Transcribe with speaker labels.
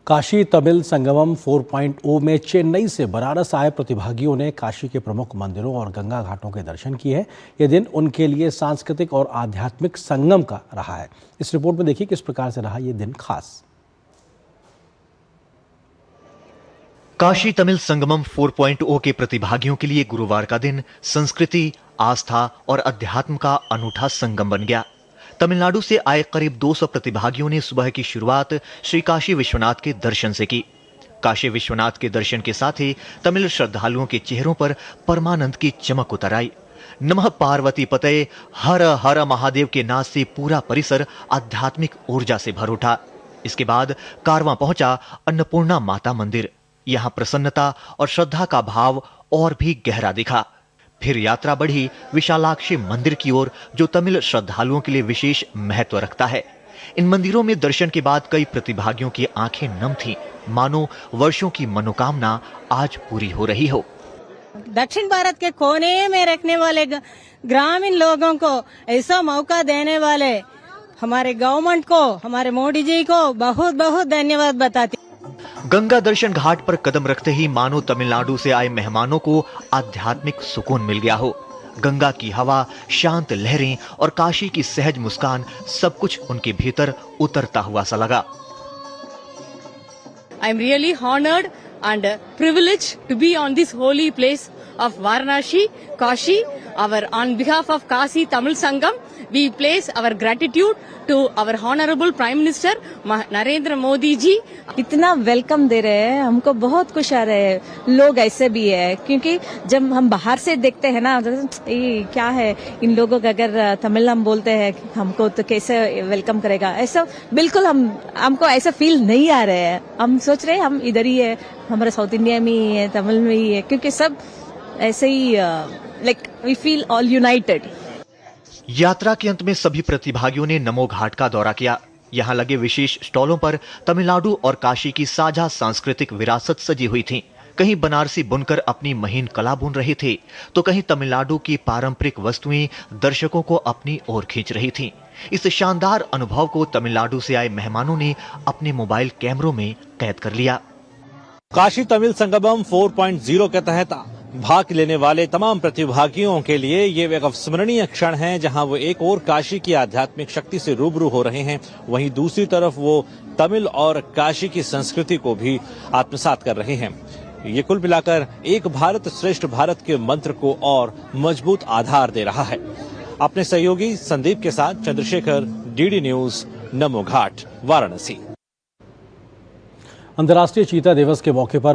Speaker 1: काशी तमिल संगमम 4.0 में चेन्नई से बनारस आए प्रतिभागियों ने काशी के प्रमुख मंदिरों और गंगा घाटों के दर्शन किए हैं। यह दिन उनके लिए सांस्कृतिक और आध्यात्मिक संगम का रहा है। इस रिपोर्ट में देखिए किस प्रकार से रहा यह दिन खास।
Speaker 2: काशी तमिल संगमम 4.0 के प्रतिभागियों के लिए गुरुवार का दिन संस्कृति, आस्था और अध्यात्म का अनूठा संगम बन गया। तमिलनाडु से आए करीब 200 प्रतिभागियों ने सुबह की शुरुआत श्री काशी विश्वनाथ के दर्शन से की। काशी विश्वनाथ के दर्शन के साथ ही तमिल श्रद्धालुओं के चेहरों पर परमानंद की चमक उतर आई। नमः पार्वती पतये, हर हर महादेव के नाद से पूरा परिसर आध्यात्मिक ऊर्जा से भर उठा। इसके बाद कारवां पहुंचा अन्नपूर्णा माता मंदिर। यहां प्रसन्नता और श्रद्धा का भाव और भी गहरा दिखा। फिर यात्रा बढ़ी विशालाक्षी मंदिर की ओर, जो तमिल श्रद्धालुओं के लिए विशेष महत्व रखता है। इन मंदिरों में दर्शन के बाद कई प्रतिभागियों की आंखें नम थीं, मानो वर्षों की मनोकामना आज पूरी हो रही हो।
Speaker 3: दक्षिण भारत के कोने में रखने वाले ग्रामीण लोगों को ऐसा मौका देने वाले हमारे गवर्नमेंट को, हमारे मोदी जी को बहुत बहुत धन्यवाद बताती।
Speaker 2: गंगा दर्शन घाट पर कदम रखते ही मानो तमिलनाडु से आए मेहमानों को आध्यात्मिक सुकून मिल गया हो। गंगा की हवा, शांत लहरें और काशी की सहज मुस्कान, सब कुछ उनके भीतर उतरता हुआ सा लगा।
Speaker 4: I am really honored and privileged to be on this holy place of Varanasi, Kashi. On behalf of Kashi Tamil Sangam, we place our gratitude to our Honorable Prime Minister Narendra Modi ji.
Speaker 3: इतना वेलकम दे रहे हैं, हमको बहुत खुश आ रहे हैं। लोग ऐसे भी है, क्योंकि जब हम बाहर से देखते हैं ना, ये क्या है, इन लोगों का अगर तमिल हम बोलते हैं हमको तो कैसे वेलकम करेगा, ऐसा बिल्कुल हमको ऐसा फील नहीं आ रहे हैं। हम सोच रहे हैं हम इधर ही है, हमारा साउथ इंडिया में ही है, तमिल में ही है, क्योंकि सब ऐसे ही like we feel all united.
Speaker 2: यात्रा के अंत में सभी प्रतिभागियों ने नमो घाट का दौरा किया। यहाँ लगे विशेष स्टॉलों पर तमिलनाडु और काशी की साझा सांस्कृतिक विरासत सजी हुई थी। कहीं बनारसी बुनकर अपनी महीन कला बुन रहे थे, तो कहीं तमिलनाडु की पारंपरिक वस्तुएं दर्शकों को अपनी ओर खींच रही थीं। इस शानदार अनुभव को तमिलनाडु से आए मेहमानों ने अपने मोबाइल कैमरों में कैद कर लिया।
Speaker 5: काशी तमिल संगमम 4.0 के तहत भाग लेने वाले तमाम प्रतिभागियों के लिए ये एक अविस्मरणीय क्षण है, जहां वो एक और काशी की आध्यात्मिक शक्ति से रूबरू हो रहे हैं, वहीं दूसरी तरफ वो तमिल और काशी की संस्कृति को भी आत्मसात कर रहे हैं। ये कुल मिलाकर एक भारत श्रेष्ठ भारत के मंत्र को और मजबूत आधार दे रहा है। अपने सहयोगी संदीप के साथ चंद्रशेखर, डीडी न्यूज, नमो घाट, वाराणसी।
Speaker 1: अंतर्राष्ट्रीय चीता दिवस के मौके पर